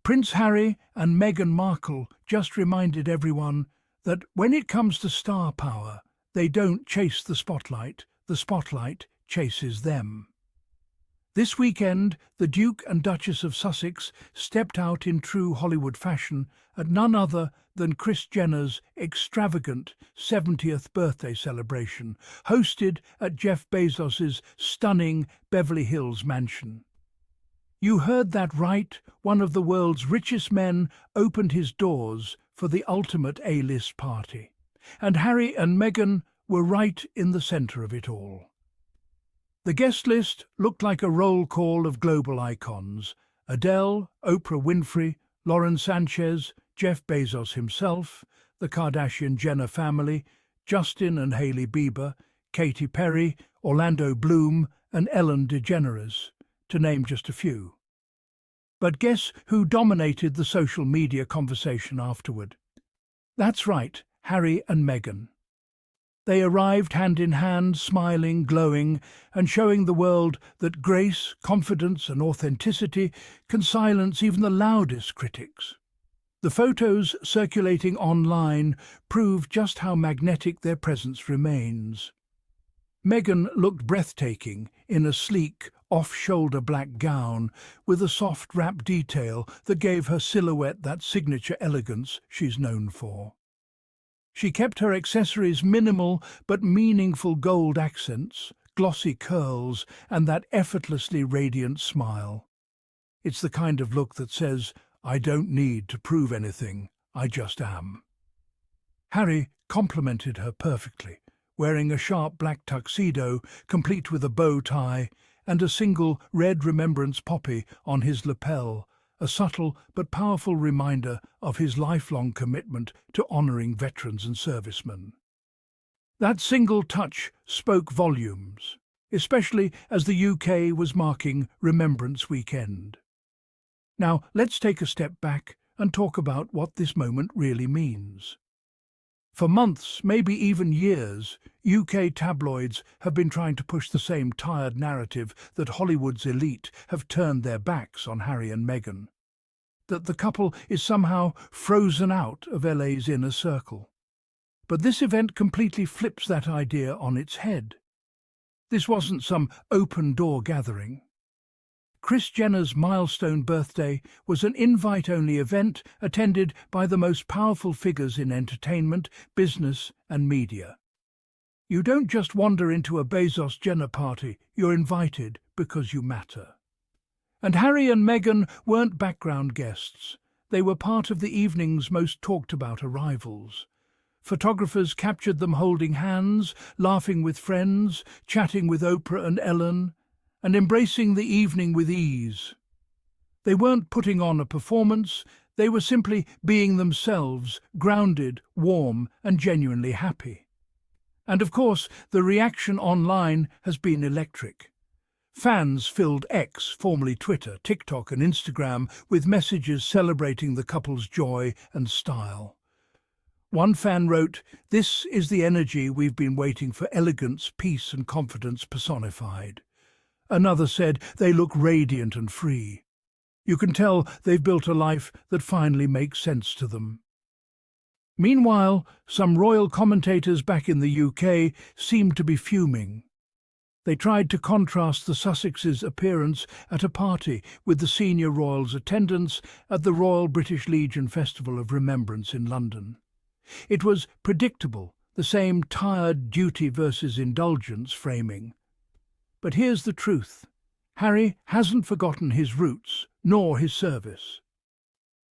Prince Harry and Meghan Markle just reminded everyone that when it comes to star power, they don't chase the spotlight chases them. This weekend, the Duke and Duchess of Sussex stepped out in true Hollywood fashion at none other than Kris Jenner's extravagant 70th birthday celebration, hosted at Jeff Bezos's stunning Beverly Hills mansion. You heard that right, one of the world's richest men opened his doors for the ultimate A-list party. And Harry and Meghan were right in the centre of it all. The guest list looked like a roll call of global icons: Adele, Oprah Winfrey, Lauren Sanchez, Jeff Bezos himself, the Kardashian-Jenner family, Justin and Hailey Bieber, Katy Perry, Orlando Bloom, and Ellen DeGeneres, to name just a few. But guess who dominated the social media conversation afterward? That's right, Harry and Meghan. They arrived hand in hand, smiling, glowing, and showing the world that grace, confidence, and authenticity can silence even the loudest critics. The photos circulating online prove just how magnetic their presence remains. Meghan looked breathtaking in a sleek, off-shoulder black gown with a soft wrap detail that gave her silhouette that signature elegance she's known for. She kept her accessories minimal but meaningful gold accents, glossy curls, and that effortlessly radiant smile. It's the kind of look that says, "I don't need to prove anything, I just am." Harry complimented her perfectly, wearing a sharp black tuxedo, complete with a bow tie, and a single red remembrance poppy on his lapel, a subtle but powerful reminder of his lifelong commitment to honouring veterans and servicemen. That single touch spoke volumes, especially as the UK was marking Remembrance Weekend. Now, let's take a step back and talk about what this moment really means. For months, maybe even years, UK tabloids have been trying to push the same tired narrative that Hollywood's elite have turned their backs on Harry and Meghan, that the couple is somehow frozen out of LA's inner circle. But this event completely flips that idea on its head. This wasn't some open-door gathering. Kris Jenner's milestone birthday was an invite-only event attended by the most powerful figures in entertainment, business, and media. You don't just wander into a Bezos-Jenner party, you're invited because you matter. And Harry and Meghan weren't background guests. They were part of the evening's most talked-about arrivals. Photographers captured them holding hands, laughing with friends, chatting with Oprah and Ellen, and embracing the evening with ease. They weren't putting on a performance, they were simply being themselves, grounded, warm, and genuinely happy. And of course, the reaction online has been electric. Fans filled X, formerly Twitter, TikTok, and Instagram with messages celebrating the couple's joy and style. One fan wrote, "This is the energy we've been waiting for, elegance, peace, and confidence personified." Another said, "They look radiant and free. You can tell they've built a life that finally makes sense to them." Meanwhile, some royal commentators back in the UK seemed to be fuming. They tried to contrast the Sussexes' appearance at a party with the senior royals' attendance at the Royal British Legion Festival of Remembrance in London. It was predictable, the same tired duty versus indulgence framing. But here's the truth. Harry hasn't forgotten his roots, nor his service.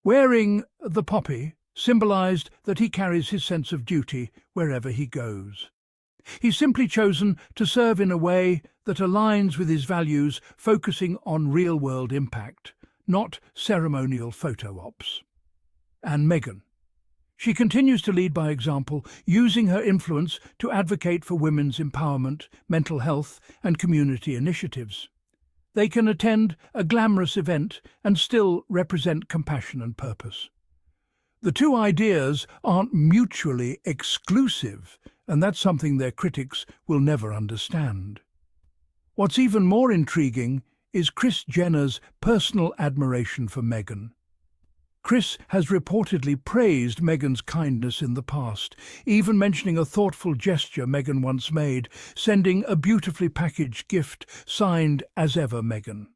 Wearing the poppy symbolised that he carries his sense of duty wherever he goes. He's simply chosen to serve in a way that aligns with his values, focusing on real-world impact, not ceremonial photo ops. And Meghan. She continues to lead by example, using her influence to advocate for women's empowerment, mental health, and community initiatives. They can attend a glamorous event and still represent compassion and purpose. The two ideas aren't mutually exclusive, and that's something their critics will never understand. What's even more intriguing is Kris Jenner's personal admiration for Meghan. Kris has reportedly praised Meghan's kindness in the past, even mentioning a thoughtful gesture Meghan once made, sending a beautifully packaged gift signed "As ever, Meghan."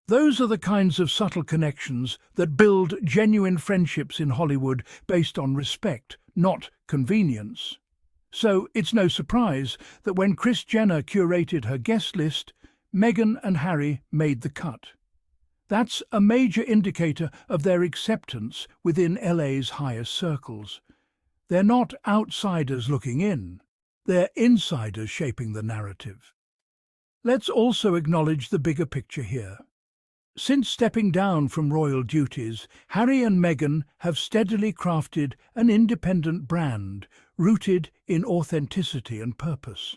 Those are the kinds of subtle connections that build genuine friendships in Hollywood based on respect, not convenience. So it's no surprise that when Kris Jenner curated her guest list, Meghan and Harry made the cut. That's a major indicator of their acceptance within LA's highest circles. They're not outsiders looking in, they're insiders shaping the narrative. Let's also acknowledge the bigger picture here. Since stepping down from royal duties, Harry and Meghan have steadily crafted an independent brand rooted in authenticity and purpose.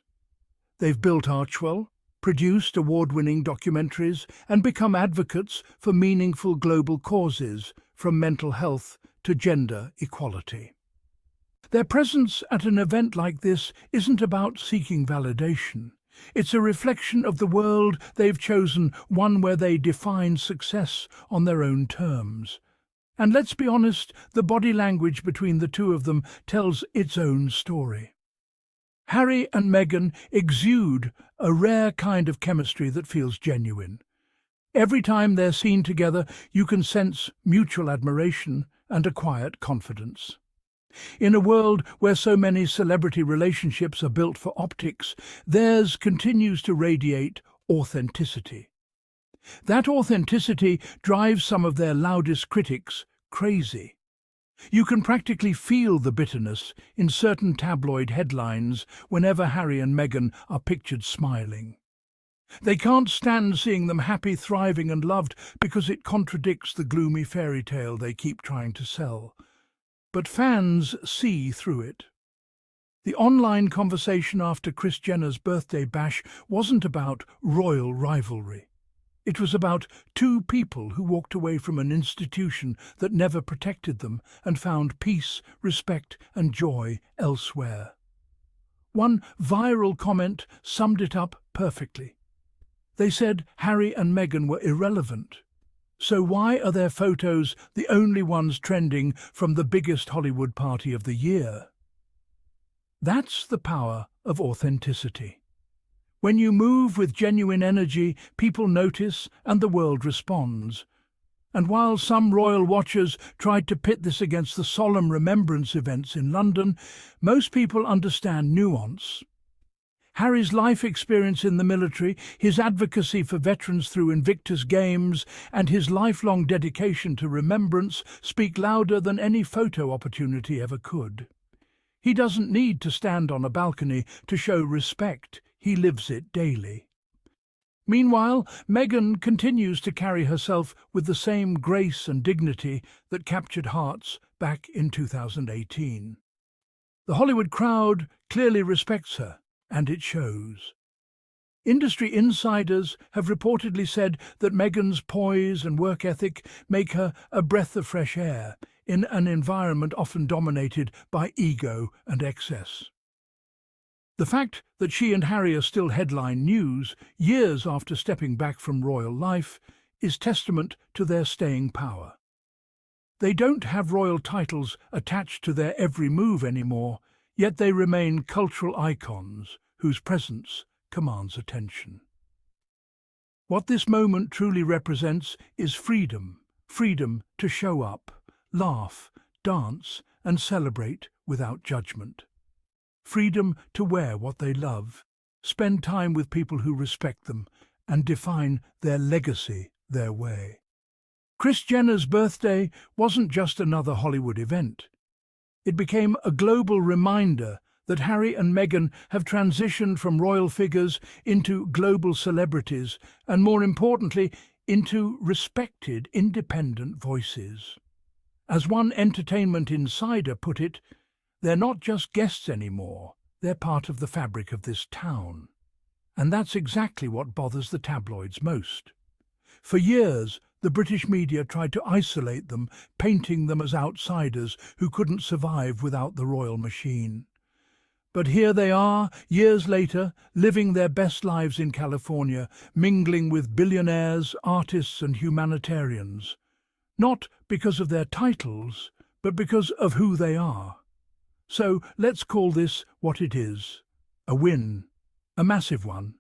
They've built Archwell, produced award-winning documentaries, and become advocates for meaningful global causes, from mental health to gender equality. Their presence at an event like this isn't about seeking validation. It's a reflection of the world they've chosen, one where they define success on their own terms. And let's be honest, the body language between the two of them tells its own story. Harry and Meghan exude a rare kind of chemistry that feels genuine. Every time they're seen together, you can sense mutual admiration and a quiet confidence. In a world where so many celebrity relationships are built for optics, theirs continues to radiate authenticity. That authenticity drives some of their loudest critics crazy. You can practically feel the bitterness in certain tabloid headlines whenever Harry and Meghan are pictured smiling. They can't stand seeing them happy, thriving and loved because it contradicts the gloomy fairy tale they keep trying to sell. But fans see through it. The online conversation after Kris Jenner's birthday bash wasn't about royal rivalry. It was about two people who walked away from an institution that never protected them and found peace, respect and joy elsewhere. One viral comment summed it up perfectly. They said Harry and Meghan were irrelevant. So why are their photos the only ones trending from the biggest Hollywood party of the year? That's the power of authenticity. When you move with genuine energy, people notice and the world responds. And while some royal watchers tried to pit this against the solemn remembrance events in London, most people understand nuance. Harry's life experience in the military, his advocacy for veterans through Invictus Games, and his lifelong dedication to remembrance speak louder than any photo opportunity ever could. He doesn't need to stand on a balcony to show respect, he lives it daily. Meanwhile, Meghan continues to carry herself with the same grace and dignity that captured hearts back in 2018. The Hollywood crowd clearly respects her, and it shows. Industry insiders have reportedly said that Meghan's poise and work ethic make her a breath of fresh air in an environment often dominated by ego and excess. The fact that she and Harry are still headline news years after stepping back from royal life is testament to their staying power. They don't have royal titles attached to their every move anymore, yet they remain cultural icons whose presence commands attention. What this moment truly represents is freedom, freedom to show up, laugh, dance, and celebrate without judgment. Freedom to wear what they love, spend time with people who respect them, and define their legacy their way. Kris Jenner's birthday wasn't just another Hollywood event. It became a global reminder that Harry and Meghan have transitioned from royal figures into global celebrities and, more importantly, into respected independent voices. As one entertainment insider put it, they're not just guests anymore, they're part of the fabric of this town. And that's exactly what bothers the tabloids most. For years, the British media tried to isolate them, painting them as outsiders who couldn't survive without the royal machine. But here they are, years later, living their best lives in California, mingling with billionaires, artists and humanitarians. not because of their titles, but because of who they are. So let's call this what it is, a win, a massive one.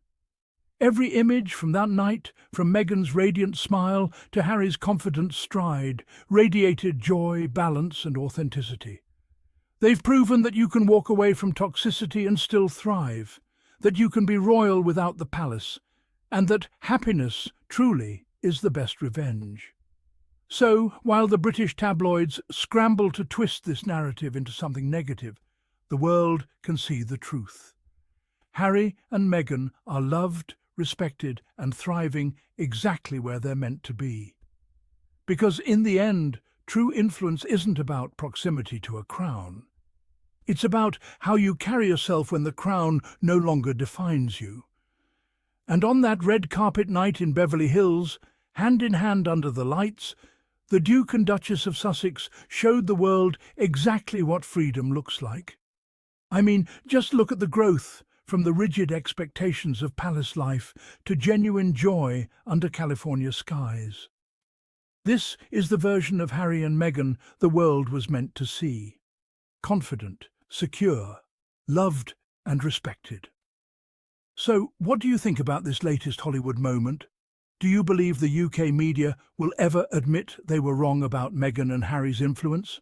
Every image from that night, from Meghan's radiant smile to Harry's confident stride, radiated joy, balance and authenticity. They've proven that you can walk away from toxicity and still thrive, that you can be royal without the palace, and that happiness truly is the best revenge. So, while the British tabloids scramble to twist this narrative into something negative, the world can see the truth. Harry and Meghan are loved, respected and thriving exactly where they're meant to be. Because in the end, true influence isn't about proximity to a crown. It's about how you carry yourself when the crown no longer defines you. And on that red carpet night in Beverly Hills, hand in hand under the lights, the Duke and Duchess of Sussex showed the world exactly what freedom looks like. I mean, just look at the growth from the rigid expectations of palace life to genuine joy under California skies. This is the version of Harry and Meghan the world was meant to see. Confident, secure, loved and respected. So, what do you think about this latest Hollywood moment? Do you believe the UK media will ever admit they were wrong about Meghan and Harry's influence?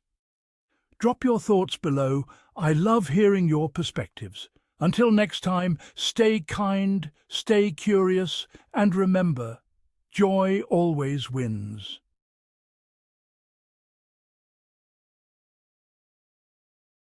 Drop your thoughts below. I love hearing your perspectives. Until next time, stay kind, stay curious, and remember, joy always wins.